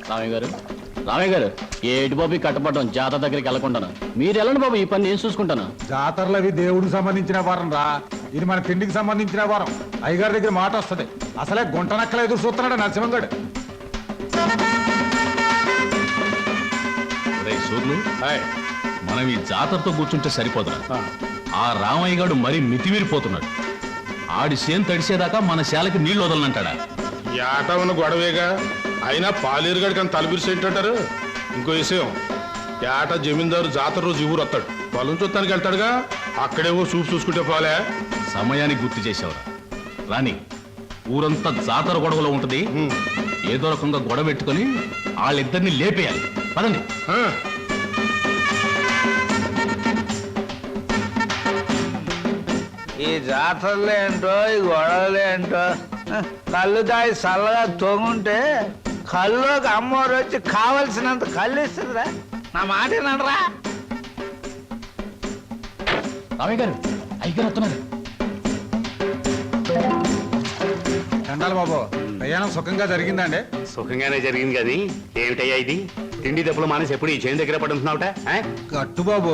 రామయ్య గారు, రామయ్య గారు, ఏటి బాబు ఈ కట్టపడడం జాతర దగ్గరికి వెళ్ళకుండా మీరు వెళ్ళండి బాబు, ఈ పని నేను చూసుకుంటాను. జాతరలు అవి దేవుడికి సంబంధించిన వారం రా, ఇది మన తిండికి సంబంధించిన వారం. అయ్యగారి దగ్గర మాట వస్తుంది. అసలే గుంట నక్కల ఎదురు చూస్తున్నాడు నరసింహంగడు. మనం ఈ జాతరతో కూర్చుంటే సరిపోదురా. ఆ రామయ్య గారు మరీ మితిమీరిపోతున్నాడు. ఆడి సేను తడిసేదాకా మన శాలకి నీళ్లు వదలనంటాడా? ఏటా ఉన్న గొడవేగా, అయినా పాలేరుగాడికి అని తలపిరిసి ఏంటంటారు. ఇంకో విషయం, ఏటా జమీందారు జాతర రోజు ఊరు వస్తాడు, పొలం చూస్తానికి వెళ్తాడుగా, అక్కడేవో చూపు చూసుకుంటే పోలే. సమయానికి గుర్తు చేసేవరా. రాని ఊరంతా జాతర గొడవలో ఉంటది. ఏదో రకంగా గొడవ పెట్టుకుని వాళ్ళిద్దరిని లేపేయాలి. పదండి. ఈ జాతరలు ఏంటో, ఈ గొడవలు ఏంటో, కళ్ళు దాయి చల్లగా తొంగుంటే కళ్ళుకి అమ్మవారు వచ్చి కావలసినంత కళ్ళు ఇస్తుందిరా. నా మాట ఏనరా? రామయ్య గారు, అయ్యగారు వస్తున్నారు. చండాలి బాబు, ప్రయాణం సుఖంగా జరిగిందండి? సుఖంగానే జరిగింది కానీ ఏమిటయ్యా ఇది? తిండి దెబ్బలు మానేసి ఎప్పుడు ఈ చేను దగ్గర పడుతున్నావుట? గట్టు బాబు.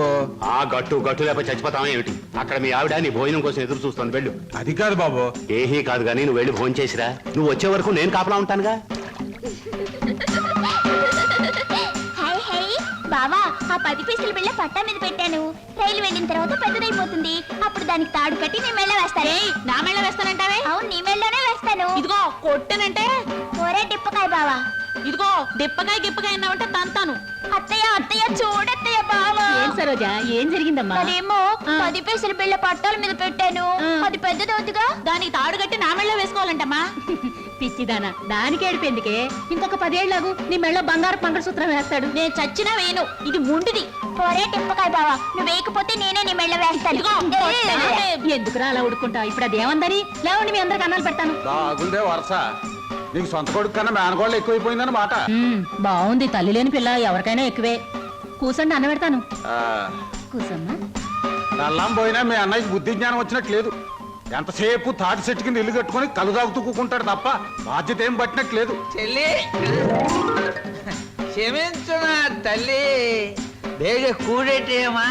ఆ గట్టు లేకపోతే చచ్చిపోతావా ఏమిటి? అక్కడ మీ ఆవిడ నీ భోజనం కోసం ఎదురు చూస్తాను, వెళ్ళు. అది కాదు బాబు. ఏహీ కాదు కానీ నువ్వు వెళ్ళి భోజనం చేసిరా. నువ్వు వచ్చే వరకు నేను కాపలా ఉంటానుగా. బావా, ఆ 10 పైసలు బిళ్ళ పట్టా మీద పెట్టాను. రైలు వెళ్ళిన తర్వాత పెద్దదైపోతుంది. అప్పుడు దానికి తాడు కట్టి నీ మెళ్ళ వేస్తాను. నా మెళ్ళ వేస్తానంటావే? అవును, నీ మెళ్ళలోనే వేస్తాను. ఇదిగో కొట్టనంటే ఒరే డిప్పకాయ బావా. ఇదిగో డిప్పకాయ గిప్పకాయ అన్నావంటే తంతాను. అత్తయ్య అత్తయ్య చూడత్తయ్య బావా. ఏం సరోజా, ఏం జరిగిందమ్మా? అదేమో 10 పైసలు బిళ్ళ పట్టాల మీద పెట్టాను. అది పెద్దదవుతుగా, దానికి తాడు కట్టి నా మెళ్ళ వేసుకోవాలంటమ్మా. పిచ్చిదానా, దానికి ఏడిపోయిందికే. ఇంకొక 10 ఏళ్లకు నీ మెళ్ళ బంగారు మంగళసూత్రం వేస్తాడు. నేను చచ్చినా వేయను, ఇది ముండిది. ఒరే డిప్పకాయ బావా, నువ్వు వేయకపోతే నేనే నీ మెళ్ళ వేస్తాను. ఎందుకురా అలా ఉడుకుంటావు? ఇప్పుడు అదేమందని లేవండి, మీ అందరికి అన్నాలు పెడతాను. బాగుందే వరుస. నీకు సొంత కొడుకు కన్నా మేనగోళ్ళు ఎక్కువైపోయిందని మాట. బాగుంది, తల్లి లేని పిల్ల ఎవరికైనా ఎక్కువే. కూసండి, అన్న పెడతాను. కూసమ్మా. నల్లం పోయినా మీ అన్నయ్యకి బుద్ధి జ్ఞానం వచ్చినట్లేదు. ఎంతసేపు తాటి చెట్టు కింద ఇల్లు కట్టుకుని కలు తాగుతూ కూకుంటాడు తప్ప బాధ్యత ఏం పట్టినట్లేదు. చెల్లి క్షమించు నా తల్లి. బేగ కూడేటేమా,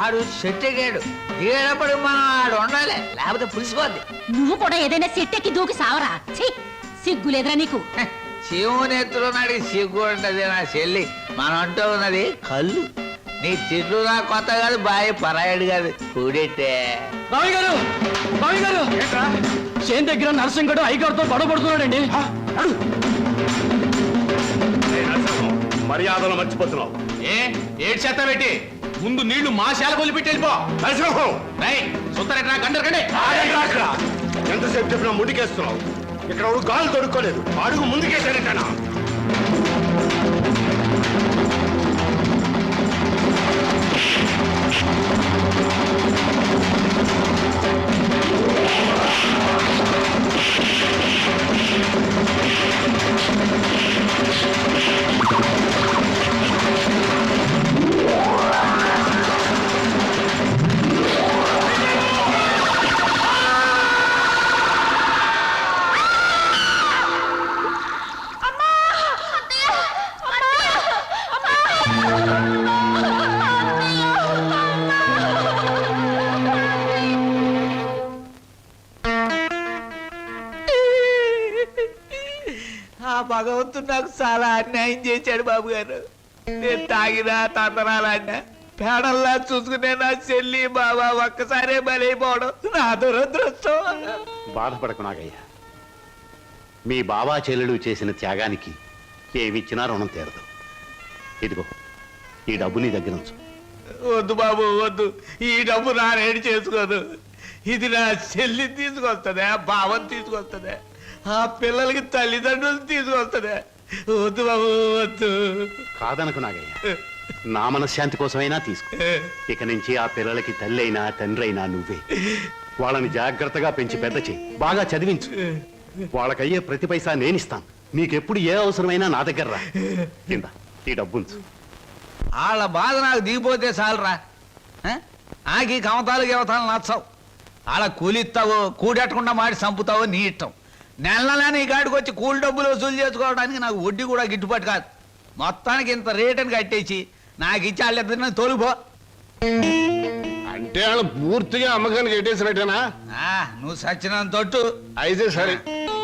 ఆడు చెట్టుగాడు దిగేటప్పుడు మనం ఆడు ఉండాలి, లేకపోతే పులిసిపోద్ది. నువ్వు కూడా ఏదైనా సెట్టెక్కి దూకి సావరా. సిగ్గు లేదురా నీకు? శివుని ఎత్తులో నాడికి సిగ్గు ఉంటది నా చెల్లి. మనం అంటూ ఉన్నది కళ్ళు. నీ తిట్లు నా కొత్త కాదు, బాయ్ పరాయడు కాదు, కూడెట్టే. రామయ్య గారు, రామయ్య గారు, చేను దగ్గర నరసింహగడు అయ్యగారితో గొడవ పడుతున్నాడండి. మర్యాదలు మర్చిపోతున్నావు. ఏడు చేత పెట్టి ముందు నీళ్లు మా శాల కొలిపెట్టి వెళ్ళిపో. గండరకండి. ఎంతసేపు చెప్పినా ముందుకేస్తున్నావు. ఇక్కడ గాలు దొరుకోలేదు, అడుగు ముందుకేసారంటానా? భగవంతుడు నాకు చాలా అన్యాయం చేశాడు బాబు గారు. నేను తాగినా తందనాలన్నా పేడల్లా చూసుకునే నా చెల్లి బాబా ఒక్కసారే బలైపోవడం నా దురదృష్టం. బాధపడకు నాగయ్యా. మీ బాబా చెల్లెలు చేసిన త్యాగానికి ఏమిచ్చినా రుణం తీరదు. ఇదిగో ఈ డబ్బు నీ దగ్గర ఉంచు. వద్దు బాబు వద్దు, ఈ డబ్బు నా రేడి చేసుకోదు. ఇది నా చెల్లి తీసుకొస్తుందా, బావని తీసుకొస్తుందా, ఆ పిల్లలకి తల్లిదండ్రులు తీసుకొస్తుందా? వద్దు బాబు వద్దు. కాదనకు నాగయ్య, నా మనశ్శాంతి కోసమైనా తీసుకో. ఇక నుంచి ఆ పిల్లలకి తల్లి అయినా తండ్రి అయినా నువ్వే. వాళ్ళని జాగ్రత్తగా పెంచి పెద్ద చేయి, బాగా చదివించు. వాళ్ళకయ్యే ప్రతి పైసా నేనిస్తాను. నీకెప్పుడు ఏ అవసరమైనా నా దగ్గర రా. కింద ఈ డబ్బుంచు. వాళ్ళ బాధ నాకు దిగిపోతే చాలరా. నాకు ఈ కమతాలు గవతాలు నచ్చవు. వాళ్ళ కూలిస్తావో కూడెట్టకుండా మాడి చంపుతావో నీ ఇష్టం. నెల నెల నీ కాడికి వచ్చి కూలి డబ్బులు వసూలు చేసుకోవడానికి నాకు వడ్డీ కూడా గిట్టుబాటు కాదు. మొత్తానికి ఇంత రేటుని కట్టేసి నాకు ఇచ్చి వాళ్ళిద్దరిని తోలుపో. అంటే వాళ్ళు పూర్తిగా అమ్మకానికి ఎట్టేసినట్టేనా? నువ్వు సచ్చినంత తొట్టు. అయితే సరే,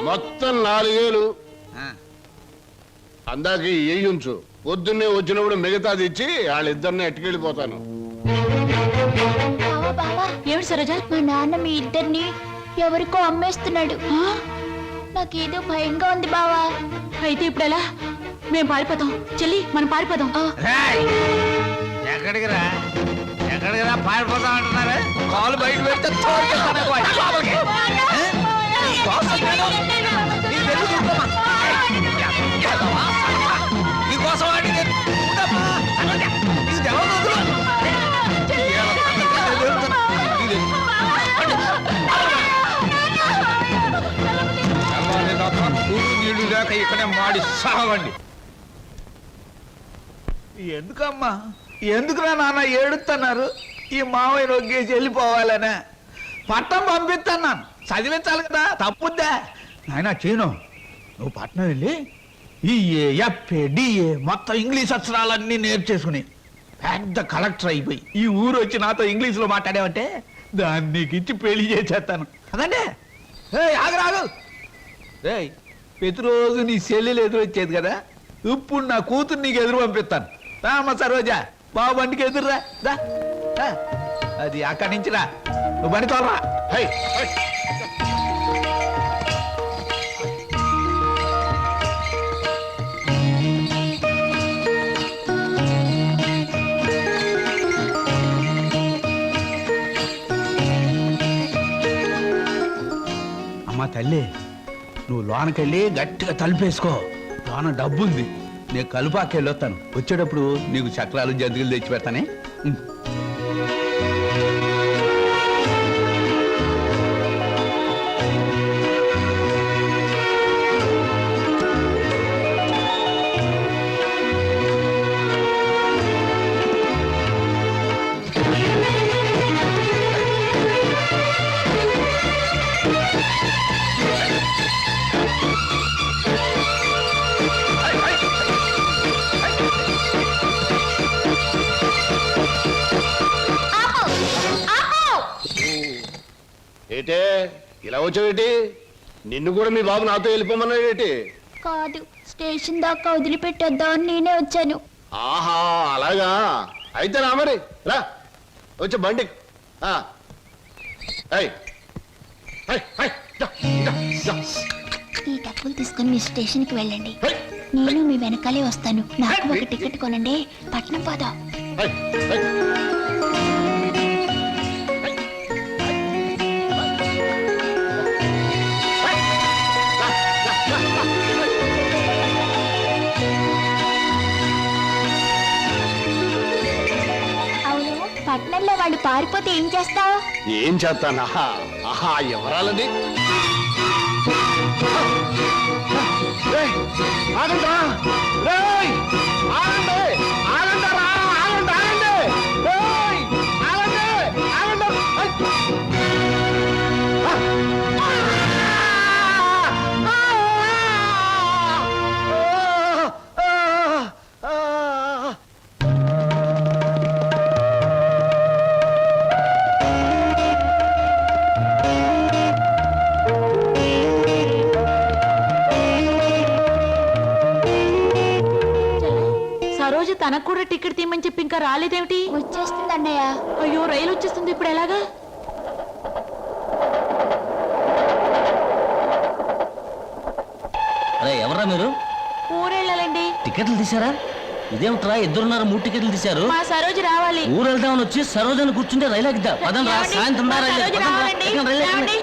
మొత్తం 4000. ఆ, అందాక ఎయ్యి ఉంచు. పొద్దున్నే వచ్చినప్పుడు మిగతాది ఇచ్చి వాళ్ళిద్దరిని ఎట్టుకెళ్ళిపోతాను. బావా బావా, ఏమిటి సరోజ? మా నాన్న మీ ఇద్దరిని ఎవరికో అమ్మేస్తున్నాడు. నాకేదో భయంగా ఉంది బావా. అయితే ఇప్పుడు ఎలా? మేము పారిపోతాం చెల్లి, మనం పారిపోదాం. రేయ్! ఎక్కడికి రా పారిపోతా అంటున్నారు. కాలు బయట పెడితే తోలుకెళ్తాను వాడిని లోపలికి. నీ కోసం నేను నీ వెళ్ళు చూడమ్మా. నీ కోసం వాడిని నేను ఉండమ్మా. ఇది ఎవరు వదులు. నీళ్లు లేక ఇక్కడే మాడి సాగండి. ఎందుకమ్మా, ఎందుకురా నాన్న ఏడుస్తున్నారు? ఈ మావయ్య నొగ్గేసి వెళ్ళిపోవాలనే పట్నం పంపిస్తున్నాను. చదివించాలి కదా, తప్పుద్దా నాయన? చీను, నువ్వు పట్నం వెళ్ళి ఈ డిఏ మొత్తం ఇంగ్లీష్ అక్షరాలన్నీ నేర్చేసుకుని పెద్ద కలెక్టర్ అయిపోయి ఈ ఊరు వచ్చి నాతో ఇంగ్లీష్లో మాట్లాడావంటే దాన్ని నీకు ఇచ్చి పెళ్లి చేసేస్తాను. అదండి ఆగరాగు. రేయ్, ప్రతిరోజు నీ చెల్లెలు ఎదురు వచ్చేది కదా, ఇప్పుడు నా కూతురు నీకు ఎదురు పంపిస్తాను. రామ్మ సరోజా, బాబు బండికి ఎదురురా. రా. అది అక్కడి నుంచి రా, నువ్వు బండి తోలరా. High, high. అమ్మా తల్లి, నువ్వు లోనకెళ్ళి గట్టిగా తలుపేసుకో. లోన డబ్బుంది, నేను కలుపాకెళ్ళి వస్తాను. వచ్చేటప్పుడు నీకు చక్రాలు జంతికలు తెచ్చి పెడతానే. ఏటే ఇలా వచ్చావేటి? నిన్ను కూడా మీ బాబు నాతో వెళ్ళిపోమన్నాడేటి? కాదు, స్టేషన్ దాకా వదిలిపెట్టొద్దామని నేనే వచ్చాను. ఆహా, అలాగా? అయితే రా మరి, రా వచ్చే బండి. ఈ డబ్బులు తీసుకుని మీ స్టేషన్కి వెళ్ళండి. నేను మీ వెనకాలే వస్తాను. నాకు ఒక టికెట్ కొనండి, పట్నం పోదాం. అవును, పట్నంలో వాళ్ళు పారిపోతే ఏం చేస్తావు? ఏం చేస్తానా? ఆహా, ఎవరాలది? ఆగండ్రా! రేయ్! ఆగండి! ఆగండరా! ఆగండి! ఆగండి! రేయ్! ఆగండి! ఆగండి! సరోజ తనకు కూడా టికెట్ తీయమని చెప్పి ఇంకా రాలేదేమిటి? వచ్చేస్తుంది అన్నయ్య. అయ్యో, రైలు వచ్చేస్తుంది, ఇప్పుడు ఎలాగా? అరే ఎవరా మీరు? ఊరెళ్ళాలండి. టికెట్లు తీసారా? ఇదేమిట్రా, ఇద్దరున్నారు 3 టికెట్లు తీశారు. మా సరోజ రావాలి. ఊరు వెళ్దామని వచ్చి సరోజని కూర్చుంటే రైలు ఎక్కిద్దా? పదండి రా, ఏమండి? సాయంత్రం రా మా రైలు. సరోజ పదండి రా, రావాలండి. ఎక్కండి, రైలు ఎక్కండి. ఏమండి?